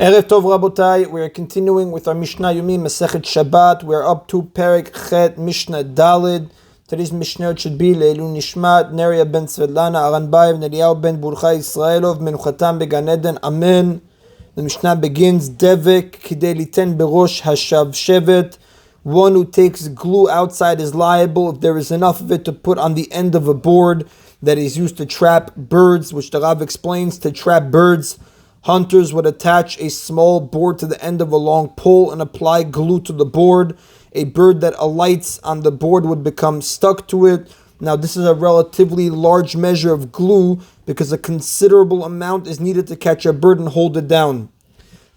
Erev Tov Rabotai, we are continuing with our Mishna Yomi, Masechet Shabbat. We are up to Perek Chet Mishnah Dalid. Today's Mishnah should be Leilun Nishmat, Neria ben Svetlana, Aranbayev, Neriyahu ben Burcha Yisraelov, Menuchatam beGan Eden, Amen. The Mishnah begins, Devek Kidei Liten Berosh Hashav Shevet. One who takes glue outside is liable if there is enough of it to put on the end of a board that is used to trap birds, which the Rav explains. To trap birds, hunters would attach a small board to the end of a long pole and apply glue to the board. A bird that alights on the board would become stuck to it. Now, this is a relatively large measure of glue because a considerable amount is needed to catch a bird and hold it down.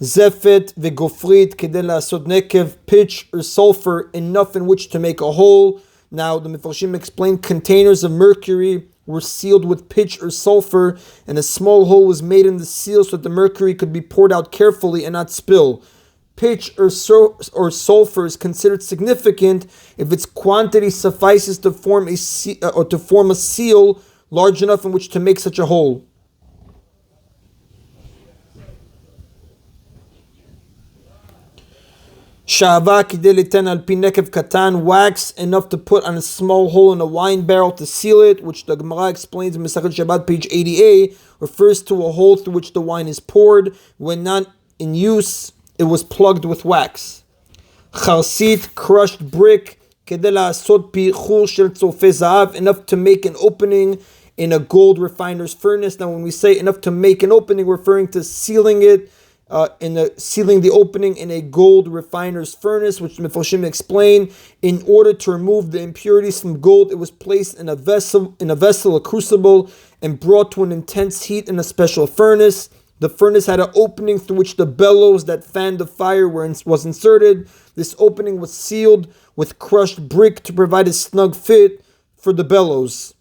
Zefet v'gofrit kedei la'asot nekev, pitch or sulfur, enough in which to make a hole. Now, the Mefarshim explain containers of mercury were sealed with pitch or sulfur, and a small hole was made in the seal so that the mercury could be poured out carefully and not spill. Pitch or sulfur is considered significant if its quantity suffices to form a seal large enough in which to make such a hole. Sha'ava kidei liten al pi nekev katan, wax enough to put on a small hole in a wine barrel to seal it, which the Gemara explains in Masechet Shabbat, page 80a, refers to a hole through which the wine is poured. When not in use, it was plugged with wax. Chalsit, crushed brick, kedei la'asot pichur shel tzofei za'av, enough to make an opening in a gold refiner's furnace. Now, when we say enough to make an opening, we're referring to sealing it, sealing the opening in a gold refiner's furnace, which the Mefarshim explain. In order to remove the impurities from gold, it was placed in a vessel, a crucible, and brought to an intense heat in a special furnace. The furnace had an opening through which the bellows that fanned the fire was inserted. This opening was sealed with crushed brick to provide a snug fit for the bellows.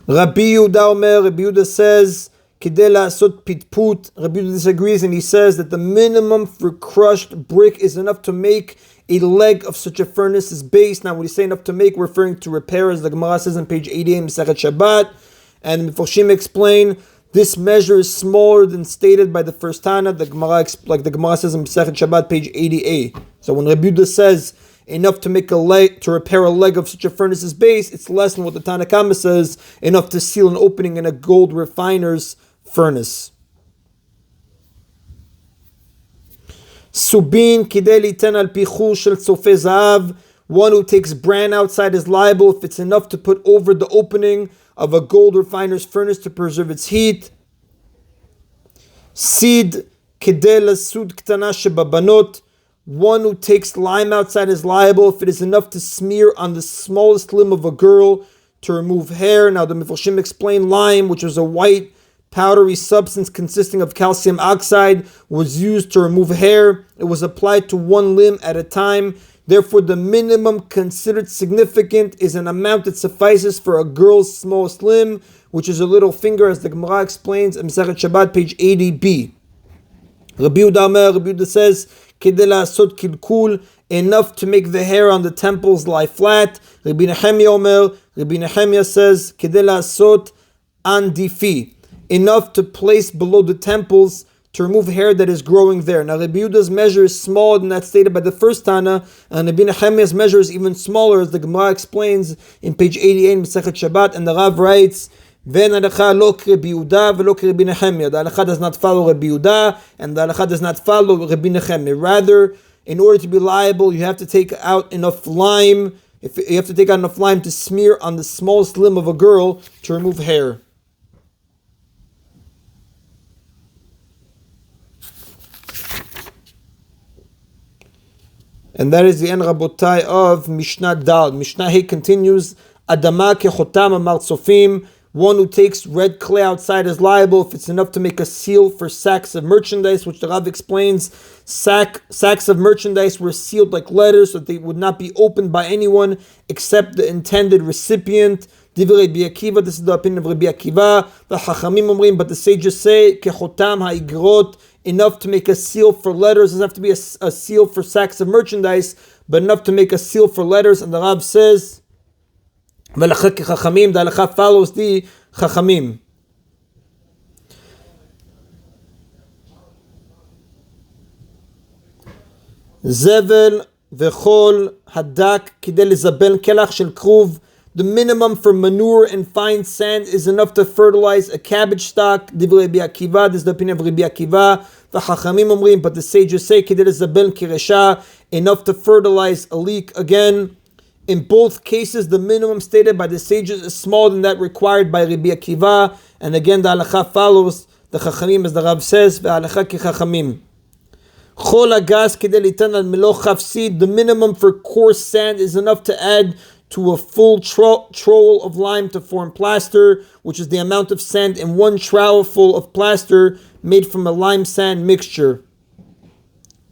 Rabbi Yehuda says, Kidei la'asot pitput. Rabbi Yehuda disagrees and he says that the minimum for crushed brick is enough to make a leg of such a furnace's base. Now, when you say enough to make, we're referring to repair, as the Gemara says on page 88 in Masechet Shabbat. And Mefarshim explain this measure is smaller than stated by the first Tana, like the Gemara says in Masechet Shabbat, page 88. So when Rabbi Yehuda says enough to make a leg, to repair a leg of such a furnace's base, it's less than what the Tanna Kama says, enough to seal an opening in a gold refiner's furnace. Subin kidei liten al pichur shel tzofei za'av. One who takes bran outside is liable if it's enough to put over the opening of a gold refiner's furnace to preserve its heat. Sid kidei lasud ktana shebabanot. One who takes lime outside is liable if it is enough to smear on the smallest limb of a girl to remove hair. Now, the Mefarshim explain lime, which was a white powdery substance consisting of calcium oxide, was used to remove hair. It was applied to one limb at a time. Therefore, the minimum considered significant is an amount that suffices for a girl's smallest limb, which is a little finger, as the Gemara explains in Masechet Shabbat, page 80b. Rabbi Yehuda says, Kidei la'asot kilkul, enough to make the hair on the temples lie flat. Rabbi Nehemiah says, Kidei la'asot andifi, enough to place below the temples to remove hair that is growing there. Now, Rabbi Yehuda's measure is smaller than that stated by the first Tana, and Rabbi Nehemiah's measure is even smaller, as the Gemara explains in page 88 in Masechet Shabbat, and the Rav writes, Ven halacha lo Rabbi Yehuda velo Rabbi Nehemiah. The halacha does not follow Rabbi Yehuda, and the halacha does not follow Rabbi Nehemiah. Rather, in order to be liable, you have to take out enough lime. You have to take out enough lime to smear on the smallest limb of a girl to remove hair. And that is the end, Rabotai, of Mishnah Dal. Mishnah He continues, Adama kechotam amar tzofim. One who takes red clay outside is liable if it's enough to make a seal for sacks of merchandise, which the Rav explains. Sacks of merchandise were sealed like letters so that they would not be opened by anyone except the intended recipient. Divrei Rabbi Akiva, this is the opinion of Rabbi Akiva. The Chachamim omrim, but the sages say, kechotam ha'igrot, enough to make a seal for letters. It doesn't have to be a seal for sacks of merchandise, but enough to make a seal for letters. And the Rav says, V'halacha kechachamim, the halacha follows the chachamim. Zevel v'chol hadak kidei lezabel kelach shel kruv. The minimum for manure and fine sand is enough to fertilize a cabbage stalk. Divrei Rabbi Akiva, this is the opinion of Rabbi Akiva. V'chachamim omrim, but the sages say kidei lezabel kiresha, enough to fertilize a leek. Again, in both cases, the minimum stated by the sages is smaller than that required by Rabbi Akiva. And again, the halacha follows the chachamim, as the Rav says, v'halacha kechachamim. Chol hagas kidei litan al melo chafsid. The minimum for coarse sand is enough to add to a full trowel of lime to form plaster, which is the amount of sand in one trowel full of plaster made from a lime sand mixture.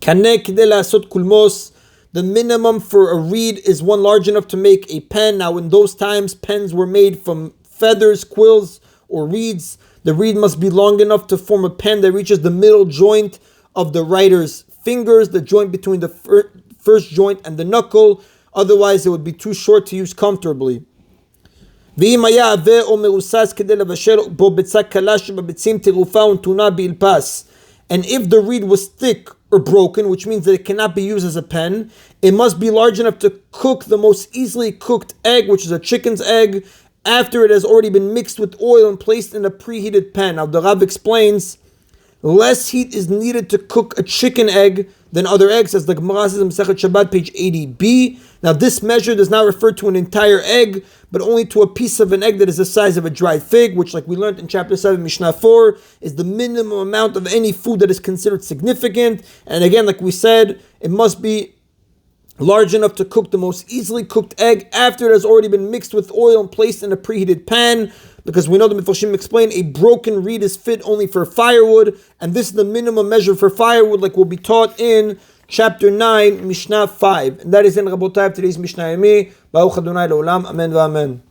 Kaneh kidei la'asot kulmos. The minimum for a reed is one large enough to make a pen. Now, in those times, pens were made from feathers, quills, or reeds. The reed must be long enough to form a pen that reaches the middle joint of the writer's fingers, the joint between the first joint and the knuckle. Otherwise, it would be too short to use comfortably. And if the reed was thick or broken, which means that it cannot be used as a pen, it must be large enough to cook the most easily cooked egg, which is a chicken's egg, after it has already been mixed with oil and placed in a preheated pan. Now, the Rav explains, less heat is needed to cook a chicken egg than other eggs, as the Gemara says in Masechet Shabbat, page 80b. Now, this measure does not refer to an entire egg, but only to a piece of an egg that is the size of a dried fig, which, like we learned in chapter 7, Mishnah 4, is the minimum amount of any food that is considered significant. And again, like we said, it must be large enough to cook the most easily cooked egg after it has already been mixed with oil and placed in a preheated pan, because we know the Mefarshim explain a broken reed is fit only for firewood, and this is the minimum measure for firewood, like will be taught in chapter 9, Mishnah 5. And that is in Rabotai of today's Mishna Yomi. Baruch Adonai Le'olam. Amen v'amen.